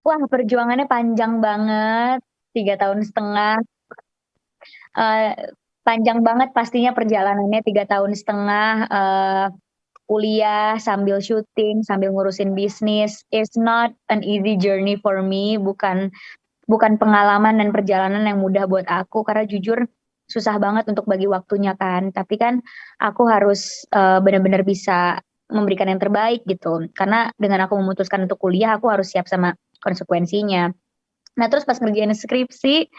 Wah, perjuangannya panjang banget, 3 tahun setengah, eee, panjang banget pastinya perjalanannya 3 tahun setengah, kuliah sambil syuting, sambil ngurusin bisnis. It's not an easy journey for me, bukan pengalaman dan perjalanan yang mudah buat aku, karena jujur susah banget untuk bagi waktunya kan. Tapi kan aku harus, bener-bener bisa memberikan yang terbaik gitu. Karena dengan aku memutuskan untuk kuliah, aku harus siap sama konsekuensinya. Nah, terus pas ngerjain skripsi,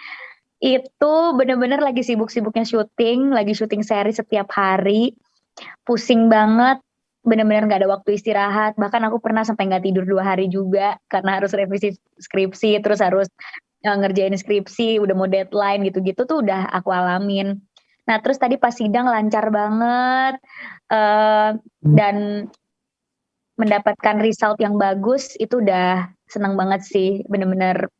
itu bener-bener lagi sibuk-sibuknya syuting, lagi syuting seri setiap hari, pusing banget, bener-bener nggak ada waktu istirahat, bahkan aku pernah sampai nggak tidur 2 hari juga, karena harus revisi skripsi, terus harus, ngerjain skripsi, udah mau deadline gitu-gitu tuh udah aku alamin. Nah, terus tadi pas sidang lancar banget, dan mendapatkan result yang bagus, itu udah seneng banget sih, bener-bener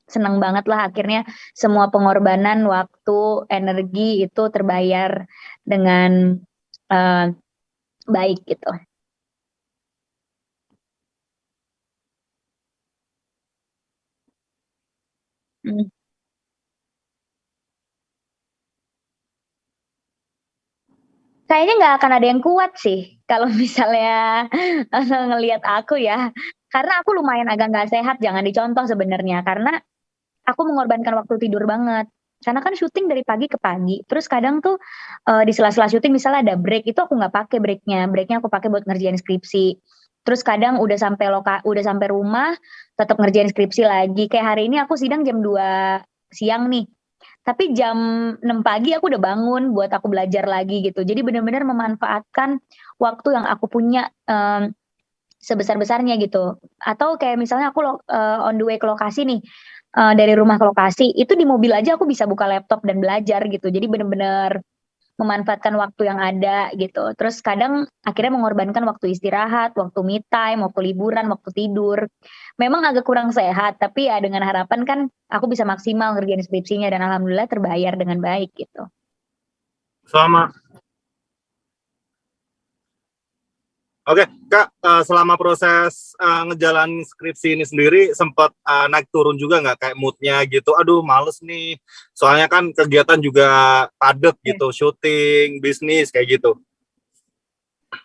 seneng banget lah akhirnya semua pengorbanan waktu, energi itu terbayar dengan, eee, baik gitu. Mhm. Kayaknya nggak akan ada yang kuat sih kalau misalnya, ngelihat aku ya, karena aku lumayan agak nggak sehat, jangan dicontoh sebenarnya, karena aku mengorbankan waktu tidur banget. Karena kan syuting dari pagi ke pagi, terus kadang tuh, di sela-sela syuting misalnya ada break, itu aku nggak pakai break-nya aku pakai buat ngerjain skripsi. Terus kadang udah sampai rumah, tetep ngerjain skripsi lagi, kayak hari ini aku sidang jam 2 siang nih, tapi jam 6 pagi aku udah bangun buat aku belajar lagi gitu. Jadi bener-bener memanfaatkan waktu yang aku punya, sebesar-besarnya gitu. Atau kayak misalnya aku on the way ke lokasi nih, dari rumah ke lokasi, itu di mobil aja aku bisa buka laptop dan belajar gitu. Jadi bener-bener memanfaatkan waktu yang ada gitu. Terus kadang akhirnya mengorbankan waktu istirahat, waktu me time, waktu liburan, waktu tidur. Memang agak kurang sehat, tapi ya dengan harapan kan aku bisa maksimal ngerjain skripsinya dan alhamdulillah terbayar dengan baik gitu. Selama Oke, Kak, selama proses, ngejalanin skripsi ini sendiri sempat, naik turun juga nggak kayak mood-nya gitu, "Aduh males nih," soalnya kan kegiatan juga padat Ya. gitu, syuting, bisnis, kayak gitu.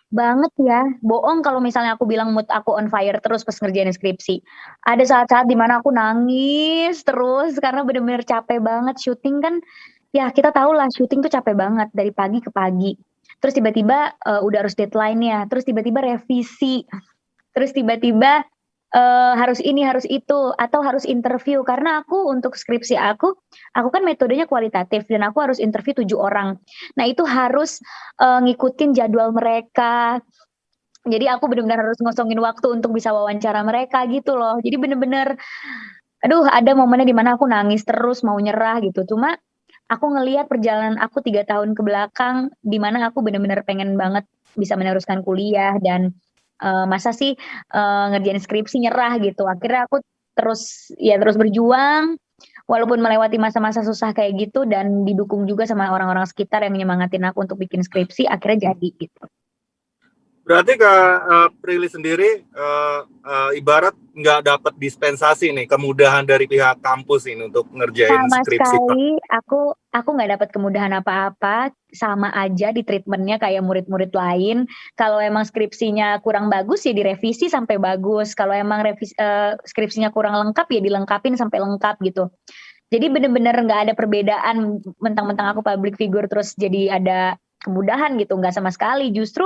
Banget ya, bohong kalau misalnya aku bilang mood aku on fire terus pas ngerjain skripsi. Ada saat-saat di mana aku nangis terus karena bener-bener capek banget, syuting kan ya kita tahu lah syuting tuh capek banget dari pagi ke pagi. Terus tiba-tiba, udah harus deadline-nya, terus tiba-tiba revisi, terus tiba-tiba, harus ini, harus itu, atau harus interview. Karena aku untuk skripsi aku kan metodenya kualitatif dan aku harus interview 7 orang. Nah itu harus, ngikutin jadwal mereka, jadi aku bener-bener harus ngosongin waktu untuk bisa wawancara mereka gitu loh. Jadi bener-bener, aduh ada momennya di mana aku nangis terus mau nyerah gitu. Cuma aku ngelihat perjalanan aku 3 tahun ke belakang, di mana aku bener-bener pengen banget bisa meneruskan kuliah dan, masa sih, ngerjain skripsi nyerah gitu. Akhirnya aku terus berjuang, walaupun melewati masa-masa susah kayak gitu dan didukung juga sama orang-orang sekitar yang nyemangatin aku untuk bikin skripsi, akhirnya jadi gitu. Berarti Kak, Prilly sendiri, ibarat nggak dapat dispensasi nih, kemudahan dari pihak kampus ini untuk ngerjain Sama skripsi, Kak? sekali aku nggak dapat kemudahan apa-apa, sama aja di treatment-nya kayak murid-murid lain. Kalau emang skripsinya kurang bagus ya direvisi sampai bagus, kalau emang skripsinya kurang lengkap ya dilengkapin sampai lengkap gitu. Jadi bener-bener nggak ada perbedaan mentang-mentang aku public figure terus jadi ada kemudahan gitu, nggak sama sekali. Justru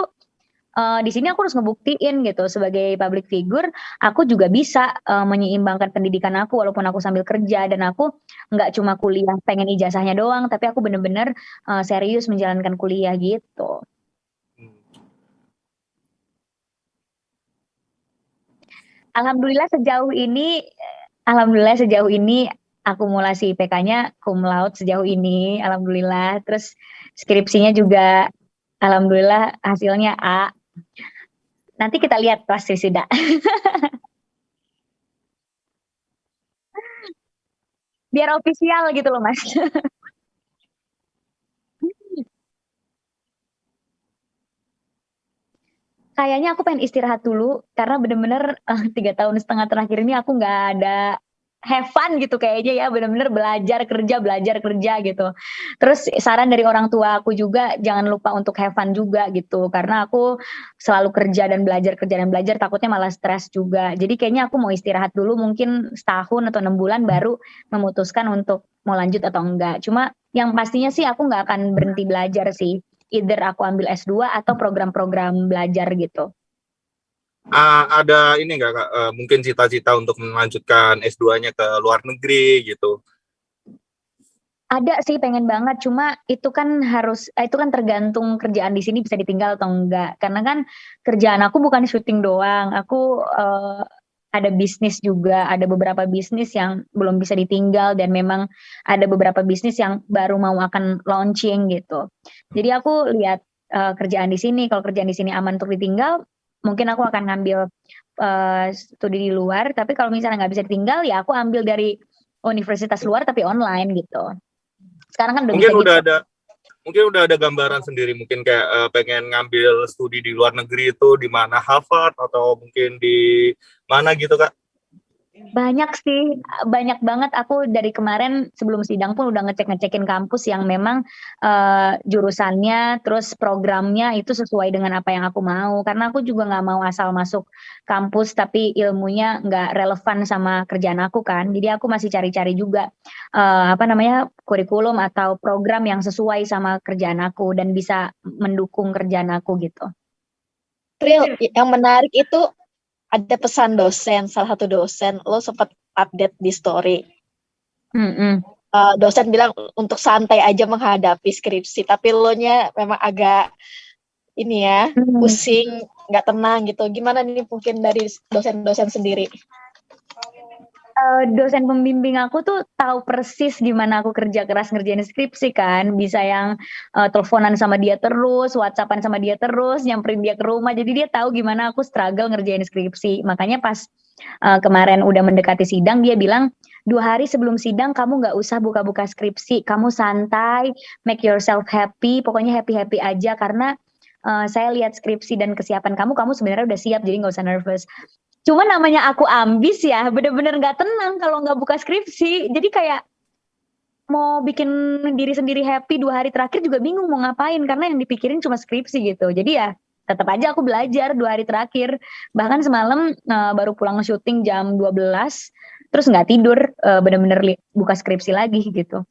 di sini aku harus ngebuktiin gitu sebagai public figure, aku juga bisa, menyeimbangkan pendidikan aku walaupun aku sambil kerja dan aku nggak cuma kuliah pengen ijazahnya doang, tapi aku bener-bener, serius menjalankan kuliah gitu. Alhamdulillah sejauh ini alhamdulillah sejauh ini akumulasi IPK-nya cum laude sejauh ini, alhamdulillah. Terus skripsinya juga alhamdulillah hasilnya A. Nanti kita lihat pas wisuda. Biar ofisial gitu loh, Mas. Kayaknya aku pengen istirahat dulu karena bener-bener 3 tahun setengah terakhir ini aku nggak ada have fun gitu kayaknya ya, bener-bener belajar kerja gitu. Terus saran dari orang tua aku juga jangan lupa untuk have fun juga gitu, karena aku selalu kerja dan belajar takutnya malah stres juga. Jadi kayaknya aku mau istirahat dulu mungkin setahun atau 6 bulan baru memutuskan untuk mau lanjut atau enggak. Cuma yang pastinya sih aku nggak akan berhenti belajar sih. Either aku ambil S2 atau program-program belajar gitu. Ada ini nggak Kak, mungkin cita-cita untuk melanjutkan S2-nya ke luar negeri gitu? Ada sih pengen banget, cuma itu kan itu kan tergantung kerjaan di sini bisa ditinggal atau enggak. Karena kan kerjaan aku bukan syuting doang, aku ada bisnis juga, ada beberapa bisnis yang belum bisa ditinggal dan memang ada beberapa bisnis yang baru mau akan launching gitu. Jadi aku lihat kerjaan di sini, kalau kerjaan di sini aman untuk ditinggal, mungkin aku akan ngambil studi di luar. Tapi kalau misalnya nggak bisa ditinggal, ya aku ambil dari universitas luar tapi online gitu. Sekarang kan udah bisa Mungkin gitu. udah ada gambaran sendiri, mungkin kayak pengen ngambil studi di luar negeri itu di mana, Harvard atau mungkin di mana gitu Kak? Banyak sih, banyak banget. Aku dari kemarin sebelum sidang pun udah ngecekin kampus yang memang jurusannya, terus programnya itu sesuai dengan apa yang aku mau. Karena aku juga nggak mau asal masuk kampus tapi ilmunya nggak relevan sama kerjaan aku kan. Jadi aku masih cari-cari juga apa namanya kurikulum atau program yang sesuai sama kerjaan aku dan bisa mendukung kerjaan aku gitu. April, yang menarik itu ada pesan dosen, salah satu dosen, lo sempat update di story. Dosen bilang untuk santai aja menghadapi skripsi, tapi lo nya memang agak ini ya, pusing, nggak tenang gitu. Gimana nih mungkin dari dosen-dosen sendiri? Dosen pembimbing aku tuh tahu persis gimana aku kerja keras ngerjain skripsi kan, bisa yang teleponan sama dia terus, WhatsAppan sama dia terus, nyamperin dia ke rumah. Jadi dia tahu gimana aku struggle ngerjain skripsi. Makanya pas kemarin udah mendekati sidang, dia bilang 2 hari sebelum sidang kamu nggak usah buka-buka skripsi, kamu santai, make yourself happy, pokoknya happy-happy aja karena saya lihat skripsi dan kesiapan kamu sebenarnya udah siap, jadi nggak usah nervous. Cuma namanya aku ambis ya, bener-bener nggak tenang kalau nggak buka skripsi. Jadi kayak mau bikin diri sendiri happy 2 hari terakhir juga bingung mau ngapain karena yang dipikirin cuma skripsi gitu. Jadi ya tetap aja aku belajar 2 hari terakhir. Bahkan semalam baru pulang syuting jam 12, terus nggak tidur, bener-bener buka skripsi lagi gitu.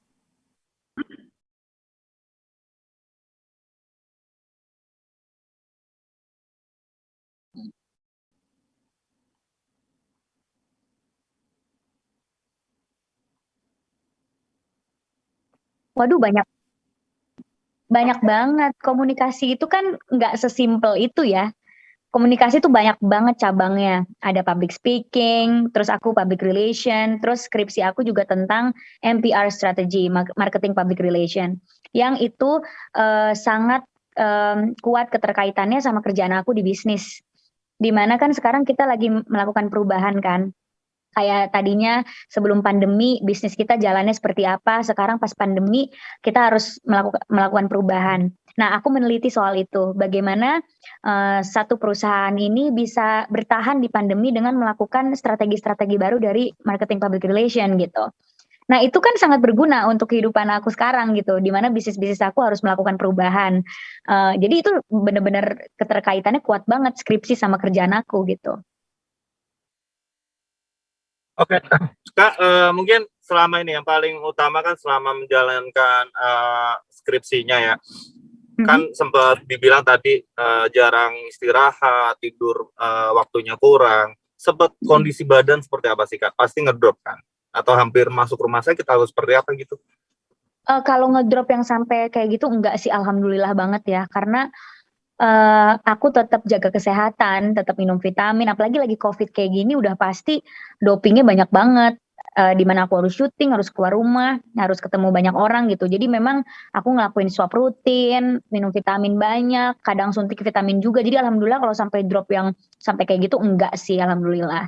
Waduh banyak banget. Komunikasi itu kan nggak sesimpel itu ya. Komunikasi tuh banyak banget cabangnya. Ada public speaking, terus aku public relation, terus skripsi aku juga tentang MPR strategy, marketing public relation. Yang itu sangat kuat keterkaitannya sama kerjaan aku di bisnis. Dimana kan sekarang kita lagi melakukan perubahan kan. Kayak tadinya sebelum pandemi bisnis kita jalannya seperti apa, sekarang pas pandemi kita harus melakukan perubahan. Nah, aku meneliti soal itu, bagaimana satu perusahaan ini bisa bertahan di pandemi dengan melakukan strategi-strategi baru dari marketing public relation gitu. Nah, itu kan sangat berguna untuk kehidupan aku sekarang gitu, di mana bisnis-bisnis aku harus melakukan perubahan. Jadi itu benar-benar keterkaitannya kuat banget skripsi sama kerjaan aku gitu. Oke, Kak, mungkin selama ini yang paling utama kan selama menjalankan skripsinya ya, kan sempat dibilang tadi jarang istirahat, tidur waktunya kurang. Sempat kondisi badan seperti apa sih Kak? Pasti ngedrop kan? Atau hampir masuk rumah sakit atau seperti apa gitu? Kalau ngedrop yang sampai kayak gitu enggak sih, alhamdulillah banget ya, karena aku tetap jaga kesehatan, tetap minum vitamin, apalagi lagi COVID kayak gini udah pasti dopingnya banyak banget, di mana aku harus syuting, harus keluar rumah, harus ketemu banyak orang gitu. Jadi memang aku ngelakuin swab rutin, minum vitamin banyak, kadang suntik vitamin juga. Jadi alhamdulillah kalau sampai drop yang sampai kayak gitu enggak sih, alhamdulillah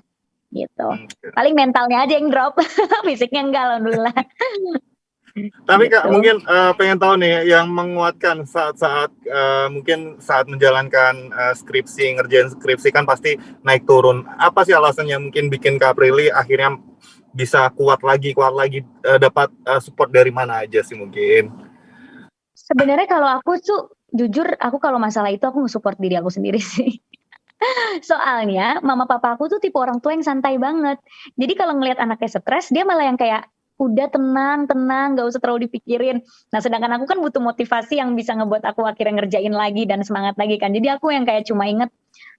gitu. Paling mentalnya aja yang drop, fisiknya enggak alhamdulillah. Tapi Kak, gitu. mungkin pengen tahu nih yang menguatkan saat-saat mungkin saat menjalankan skripsi, ngerjain skripsi kan pasti naik turun. Apa sih alasannya mungkin bikin Kak Prilly akhirnya bisa kuat lagi, dapat support dari mana aja sih mungkin? Sebenarnya kalau aku tuh jujur aku kalau masalah itu aku nge-support diri aku sendiri sih. Soalnya mama papa aku tuh tipe orang tua yang santai banget. Jadi kalau ngelihat anaknya stres, dia malah yang kayak udah tenang, tenang, gak usah terlalu dipikirin. Nah, sedangkan aku kan butuh motivasi yang bisa ngebuat aku akhirnya ngerjain lagi dan semangat lagi kan. Jadi aku yang kayak cuma inget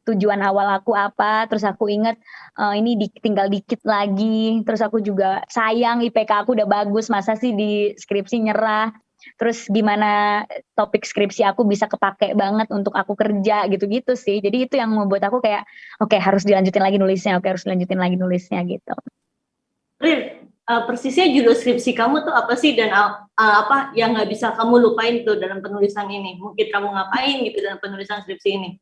tujuan awal aku apa, terus aku inget ini tinggal dikit lagi, terus aku juga sayang IPK aku udah bagus, masa sih di skripsi nyerah. Terus gimana topik skripsi aku bisa kepake banget untuk aku kerja gitu-gitu sih. Jadi itu yang membuat aku kayak oke harus dilanjutin lagi nulisnya, oke harus dilanjutin lagi nulisnya gitu. Rin, persisnya judul skripsi kamu tuh apa sih dan apa yang nggak bisa kamu lupain tuh dalam penulisan ini? Mungkin kamu ngapain gitu dalam penulisan skripsi ini?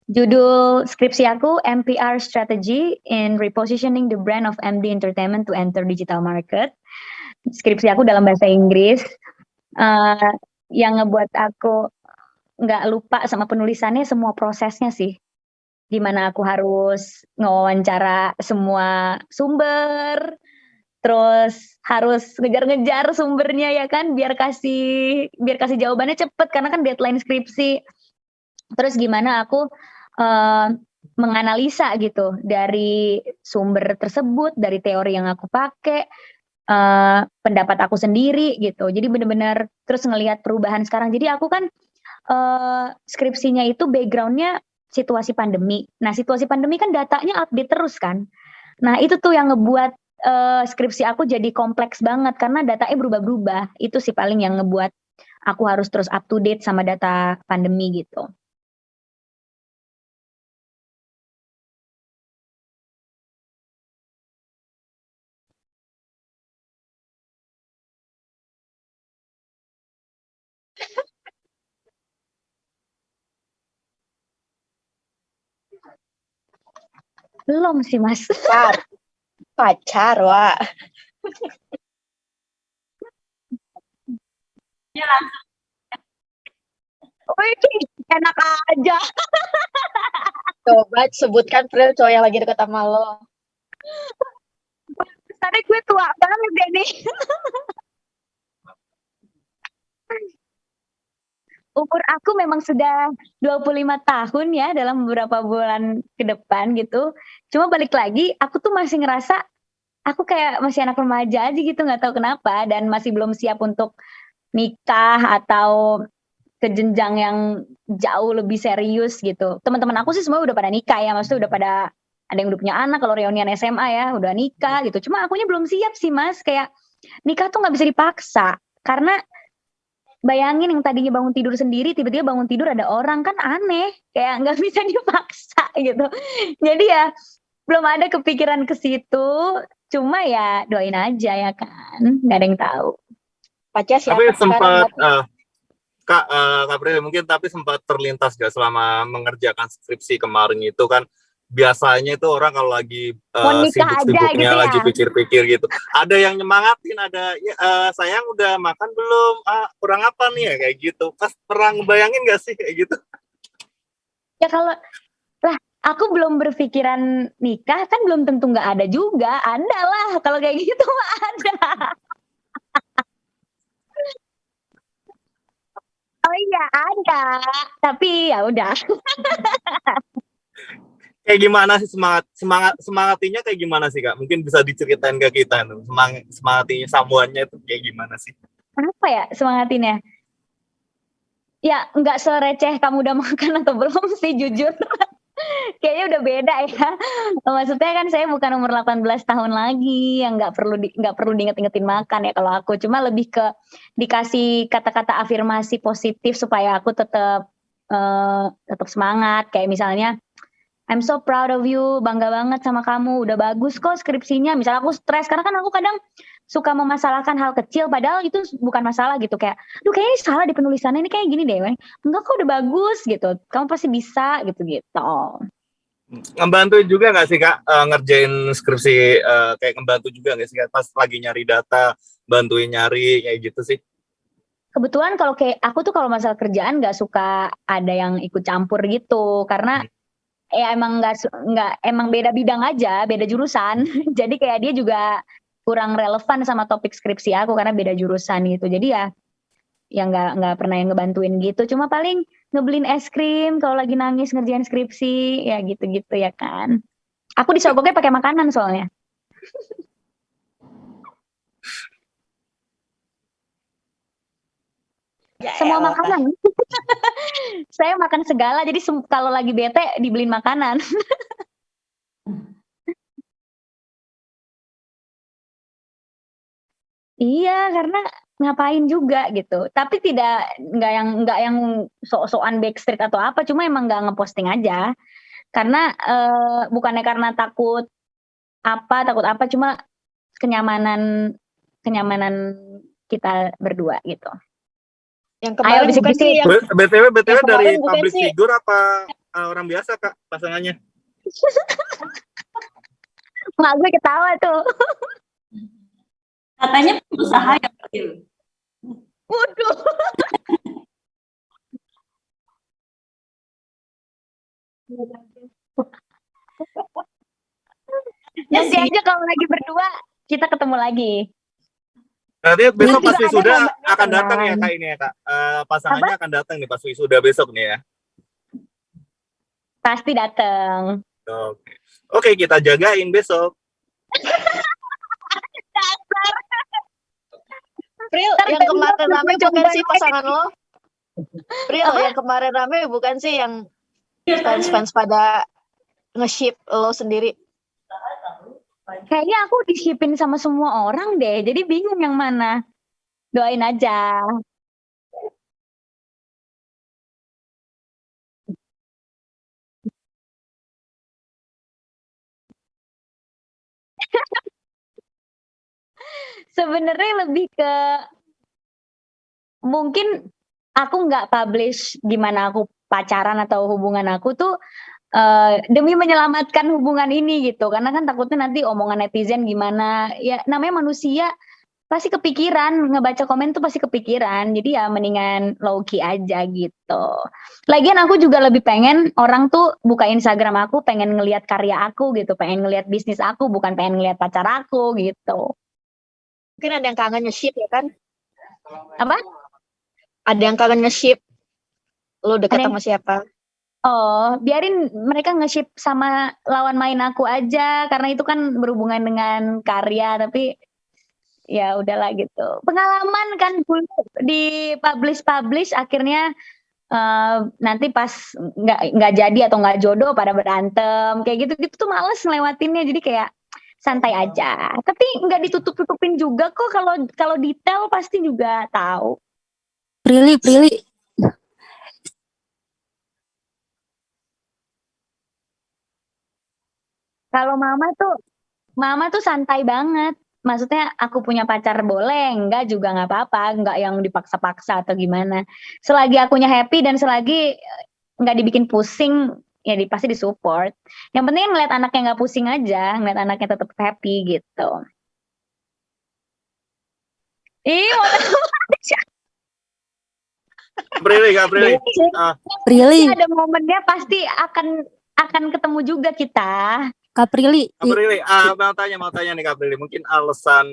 Judul skripsi aku MPR Strategy in Repositioning the Brand of MD Entertainment to Enter Digital Market. Skripsi aku dalam bahasa Inggris. Yang ngebuat aku nggak lupa sama penulisannya semua prosesnya sih. Gimana aku harus ngewawancara semua sumber, terus harus ngejar-ngejar sumbernya ya kan, biar kasih jawabannya cepet karena kan deadline skripsi. Terus gimana aku menganalisa gitu dari sumber tersebut, dari teori yang aku pakai, pendapat aku sendiri gitu. Jadi benar-benar terus ngelihat perubahan sekarang. Jadi aku kan skripsinya itu backgroundnya situasi pandemi. Nah situasi pandemi kan datanya update terus kan. Nah itu tuh yang ngebuat skripsi aku jadi kompleks banget karena datanya berubah-berubah. Itu sih paling yang ngebuat aku harus terus up to date sama data pandemi gitu. Belum sih Mas. Pacar, Wak. Ya langsung. Wih, enak aja. Coba sebutkan Pril cowok yang lagi deket sama lo. Tadi gue tua banget deh nih. Umur aku memang sudah 25 tahun ya dalam beberapa bulan ke depan gitu. Cuma balik lagi, aku tuh masih ngerasa aku kayak masih anak remaja aja gitu, nggak tahu kenapa, dan masih belum siap untuk nikah atau ke jenjang yang jauh lebih serius gitu. Teman-teman aku sih semua udah pada nikah ya, maksudnya udah pada ada yang udah punya anak, kalau reunian SMA ya udah nikah gitu. Cuma akunya belum siap sih Mas, kayak nikah tuh nggak bisa dipaksa karena bayangin yang tadinya bangun tidur sendiri, tiba-tiba bangun tidur ada orang, kan aneh, kayak nggak bisa dipaksa gitu. Jadi ya belum ada kepikiran ke situ, cuma ya doain aja ya kan, nggak ada yang tahu. Pacar siapa Tapi sekarang? sempat Kak Prilly mungkin tapi sempat terlintas gak selama mengerjakan skripsi kemarin itu kan biasanya itu orang kalau lagi Mau nikah aja sibuk-sibuknya gitu ya. lagi pikir-pikir gitu. Ada yang nyemangatin, ada ya, sayang udah makan belum? Kurang apa nih ya kayak gitu. Pas pernah ngebayangin gak sih kayak gitu? Ya kalau lah aku belum berpikiran nikah kan belum tentu nggak ada juga, ada lah kalau kayak gitu mah ada. Oh iya ada, tapi ya udah. Kayak gimana sih semangatinya kayak gimana sih Kak? Mungkin bisa diceritain ke kita tuh. Semangatinya samuannya itu kayak gimana sih? Apa ya semangatinnya? Ya nggak sereceh kamu udah makan atau belum sih jujur. Kayaknya udah beda ya. Maksudnya kan saya bukan umur 18 tahun lagi yang nggak perlu diinget-ingetin makan ya kalau aku. Cuma lebih ke dikasih kata-kata afirmasi positif supaya aku tetap semangat. Kayak misalnya I'm so proud of you, bangga banget sama kamu, udah bagus kok skripsinya. Misalnya aku stres, karena kan aku kadang suka memasalahkan hal kecil, padahal itu bukan masalah gitu. Kayak, duh kayaknya ini salah di penulisannya, ini kayak gini deh. Enggak kok udah bagus gitu, kamu pasti bisa gitu-gitu. Ngebantu juga nggak sih Kak ngerjain skripsi kayak ngebantu juga nggak sih Kak pas lagi nyari data bantuin nyari kayak gitu sih? Kebetulan kalau kayak aku tuh kalau masalah kerjaan nggak suka ada yang ikut campur gitu, karena ya emang nggak emang beda bidang aja, beda jurusan. Jadi kayak dia juga kurang relevan sama topik skripsi aku karena beda jurusan gitu. Jadi ya nggak pernah yang ngebantuin gitu. Cuma paling ngebeliin es krim kalau lagi nangis ngerjain skripsi, ya gitu-gitu ya kan. Aku disogoknya pakai makanan soalnya. Ya Semua elah. makanan. Saya makan segala, jadi kalau lagi bete dibeliin makanan. Iya, karena ngapain juga gitu. Tapi nggak yang sok-sokan backstreet atau apa, cuma emang nggak ngeposting aja. Karena bukannya karena takut apa, cuma kenyamanan kenyamanan kita berdua gitu. Yang Ayo kemarin bukan bisik-bisik. sih yang BTW yang dari kemarin bukan public sih. figure apa orang biasa Kak pasangannya? Mak gue ketawa tuh. Katanya pengusaha ya, Pril. Waduh. Ya Nanti sih. aja kalau lagi berdua kita ketemu lagi. Berarti besok Nanti pas ada wisuda momennya, akan datang ya teman. Kak ini ya Kak. Pasangannya akan datang nih pas wisuda besok nih ya. Pasti datang. Oke. Oke, kita jagain besok. Pril, Ntar yang kemarin besok rame gue bukan coba sih pasangan lo? Pril, Apa? yang kemarin rame bukan sih yang fans-fans pada nge-ship lo sendiri? Kayaknya aku di-shipin sama semua orang deh, jadi bingung yang mana. Doain aja. Sebenarnya lebih ke mungkin aku nggak publish gimana aku pacaran atau hubungan aku tuh demi menyelamatkan hubungan ini gitu. Karena kan takutnya nanti omongan netizen gimana. Ya namanya manusia pasti kepikiran, ngebaca komen tuh pasti kepikiran. Jadi ya mendingan low key aja gitu. Lagian aku juga lebih pengen orang tuh buka Instagram aku pengen ngelihat karya aku gitu, pengen ngelihat bisnis aku, bukan pengen ngelihat pacar aku gitu. Mungkin ada yang kangen nge-ship ya kan? Apa? Ada yang kangen nge-ship lo dekat Ada yang- sama siapa? Oh, biarin mereka nge-ship sama lawan main aku aja karena itu kan berhubungan dengan karya, tapi ya udahlah gitu. Pengalaman kan dulu di publish akhirnya nanti pas nggak jadi atau nggak jodoh pada berantem kayak gitu tuh males ngelewatinnya, jadi kayak santai aja. Tapi nggak ditutup-tutupin juga kok, kalau detail pasti juga tahu. Prilly. Kalau mama tuh santai banget. Maksudnya aku punya pacar boleh, enggak juga nggak apa-apa, nggak yang dipaksa-paksa atau gimana. Selagi akunya happy dan selagi nggak dibikin pusing, ya pasti disupport. Yang penting ngeliat anaknya nggak pusing aja, ngeliat anaknya tetap happy gitu. Ih, mau Prilly, Kak Prilly. Prilly, ada momennya pasti akan ketemu juga kita. Kak Prilly. Kak Prilly, mau tanya nih Kak Prilly, mungkin alasan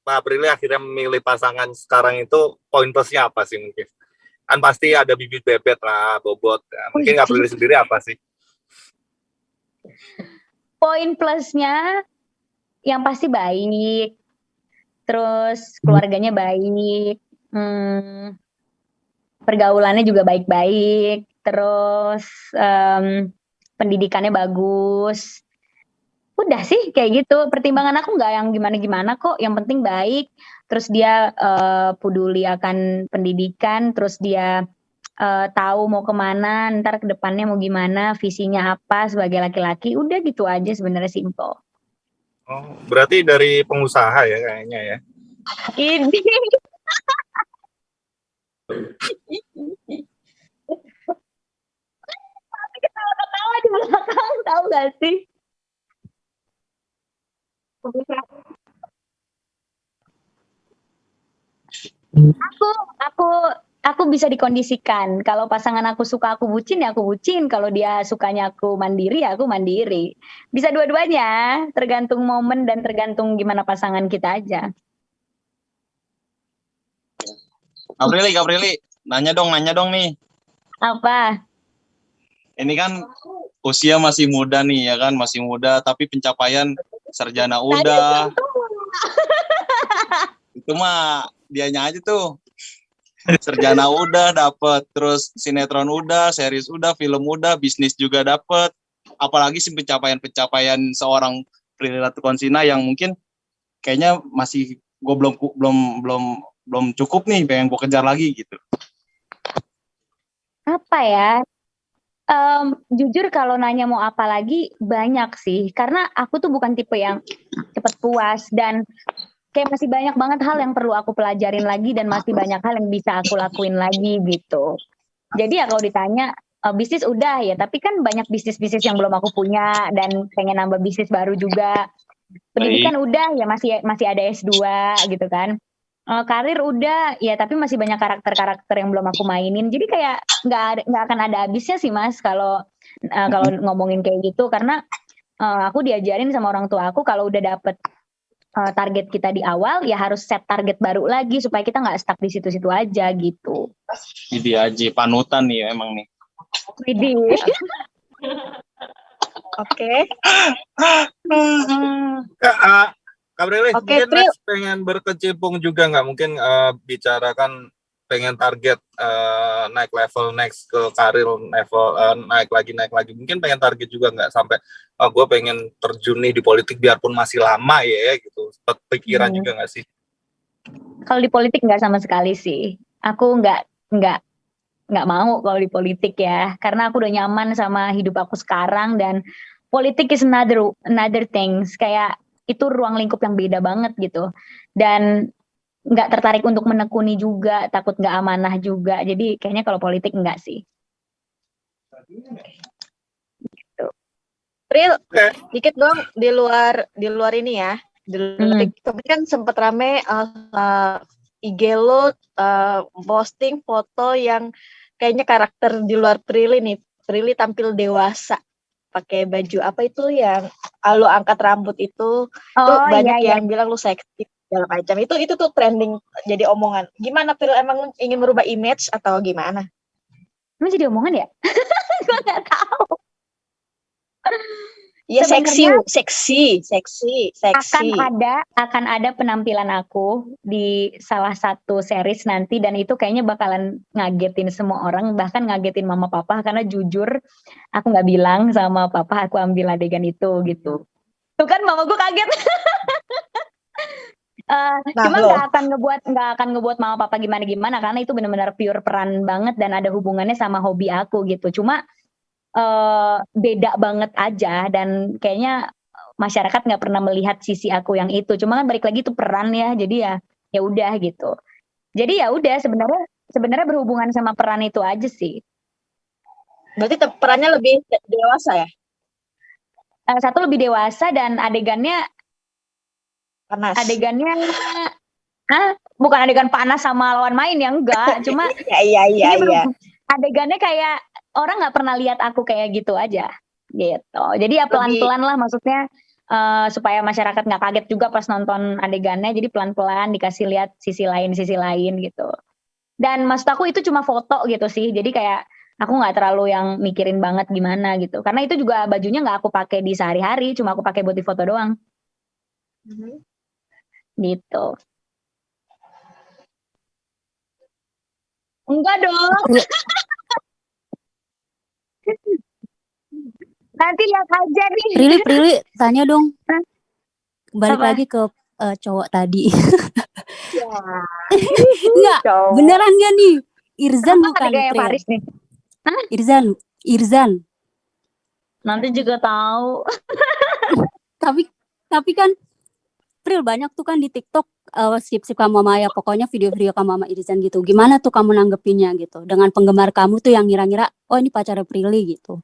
Kak Prilly akhirnya memilih pasangan sekarang itu poin plusnya apa sih mungkin? Kan pasti ada bibit bebet lah, bobot. Mungkin Kak Prilly sendiri apa sih? Poin plusnya yang pasti baik, terus keluarganya baik, pergaulannya juga baik-baik, terus pendidikannya bagus. Udah sih kayak gitu. Pertimbangan aku nggak yang gimana-gimana kok. Yang penting baik. Terus dia peduli akan pendidikan. Terus dia tahu mau kemana. Ntar ke depannya mau gimana. Visinya apa sebagai laki-laki. Udah gitu aja sebenarnya simple. Oh, berarti dari pengusaha ya kayaknya ya. Ini. Ketawa di belakang. Tahu gak sih? Aku aku aku bisa dikondisikan. Kalau pasangan aku suka aku bucin, ya aku bucin. Kalau dia sukanya aku mandiri, ya aku mandiri. Bisa dua-duanya, tergantung momen dan tergantung gimana pasangan kita aja. Kak Prilly, nanya dong nih. Apa? Ini kan usia masih muda nih ya kan, masih muda tapi pencapaian sarjana udah. Itu mah dianya aja tuh. Sarjana udah dapet, terus sinetron udah, series udah, film udah, bisnis juga dapet. Apalagi sih pencapaian seorang Prilly Latuconsina yang mungkin kayaknya masih gue belum cukup nih, pengen gue kejar lagi gitu. Apa ya? Jujur kalau nanya mau apa lagi, banyak sih. Karena aku tuh bukan tipe yang cepet puas dan kayak masih banyak banget hal yang perlu aku pelajarin lagi dan masih banyak hal yang bisa aku lakuin lagi gitu. Jadi ya kalau ditanya bisnis udah ya, tapi kan banyak bisnis-bisnis yang belum aku punya dan pengen nambah bisnis baru juga. Pendidikan udah ya, masih ada S2 gitu kan. Karir udah ya, tapi masih banyak karakter-karakter yang belum aku mainin. Jadi kayak nggak akan ada habisnya sih Mas kalau ngomongin kayak gitu, karena aku diajarin sama orang tua aku kalau udah dapet target kita di awal ya harus set target baru lagi supaya kita nggak stuck di situ-situ aja gitu. Jadi aja panutan nih emang nih. Widih. Oke. Kak Prilly, Oke, mungkin Pril. next pengen berkecimpung juga nggak? Mungkin bicarakan pengen target naik level next ke karir level naik lagi. Mungkin pengen target juga nggak sampai gue pengen terjun nih di politik biarpun masih lama ya gitu. Sempat pikiran juga nggak sih? Kalau di politik nggak sama sekali sih. Aku nggak mau kalau di politik ya, karena aku udah nyaman sama hidup aku sekarang dan politik is another things, kayak itu ruang lingkup yang beda banget gitu, dan nggak tertarik untuk menekuni juga, takut nggak amanah juga, jadi kayaknya kalau politik enggak sih. Gitu. Pril, Oke. dikit dong di luar ini ya. Di luar TikTok kan sempat rame IG lo posting foto yang kayaknya karakter di luar Prilly nih. Prilly tampil dewasa pakai baju apa itu yang lo angkat rambut itu. Tuh banyak yang bilang lu seksi segala macam. Itu tuh trending jadi omongan. Gimana Pril, emang ingin merubah image atau gimana? Emang jadi omongan ya? Gue nggak tahu. Iya, Sebenarnya seksi. akan ada penampilan aku di salah satu series nanti, dan itu kayaknya bakalan ngagetin semua orang, bahkan ngagetin mama papa, karena jujur aku nggak bilang sama papa aku ambil adegan itu gitu. Tuh kan mama gue kaget. Cuma nggak akan ngebuat mama papa gimana karena itu benar-benar pure peran banget dan ada hubungannya sama hobi aku gitu. Cuma beda banget aja, dan kayaknya masyarakat nggak pernah melihat sisi aku yang itu. Cuma kan balik lagi itu peran ya, jadi ya udah gitu. Jadi ya udah, sebenarnya berhubungan sama peran itu aja sih. Berarti perannya lebih dewasa ya? Satu lebih dewasa dan adegannya Panas. bukan adegan panas sama lawan main ya, enggak. Cuma iya. Adegannya kayak orang nggak pernah lihat aku kayak gitu aja gitu. Jadi ya pelan-pelan lah, maksudnya supaya masyarakat nggak kaget juga pas nonton adegannya. Jadi pelan-pelan dikasih lihat sisi lain gitu. Dan maksud aku itu cuma foto gitu sih. Jadi kayak aku nggak terlalu yang mikirin banget gimana gitu. Karena itu juga bajunya nggak aku pakai di sehari-hari, cuma aku pakai buat di foto doang. Gitu. Enggak dong. Nanti lihat aja nih. Prilly, tanya dong. Balik Apa? lagi ke cowok tadi. Ya. Enggak, beneran gak nih? Irzan bukan Pril. Faris nih. Irzan. Nanti juga tahu. Tapi kan Pril banyak tuh kan di TikTok sip kamu sama Maya, pokoknya video-video kamu sama Irzan gitu. Gimana tuh kamu nanggepinnya gitu? Dengan penggemar kamu tuh yang ngira-ngira, oh ini pacarnya Prilly gitu.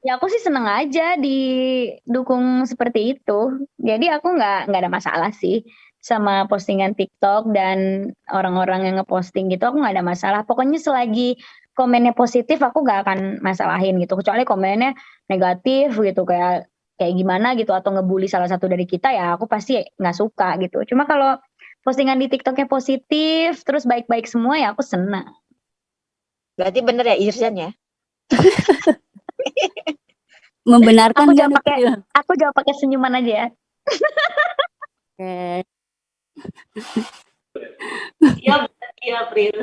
Ya aku sih seneng aja didukung seperti itu. Jadi aku nggak ada masalah sih. sama postingan TikTok dan orang-orang yang ngeposting gitu, aku nggak ada masalah. Pokoknya selagi komennya positif, aku nggak akan masalahin gitu. Kecuali komennya negatif gitu, kayak gimana gitu, atau ngebully salah satu dari kita, ya aku pasti nggak suka gitu. Cuma kalau postingan di TikToknya positif, terus baik-baik semua, ya aku senang. Berarti bener ya Irzan ya? Membenarkan Aku nggak jawab nih, pakai Pril? aku jawab pakai senyuman aja ya. Oke. Iya, April.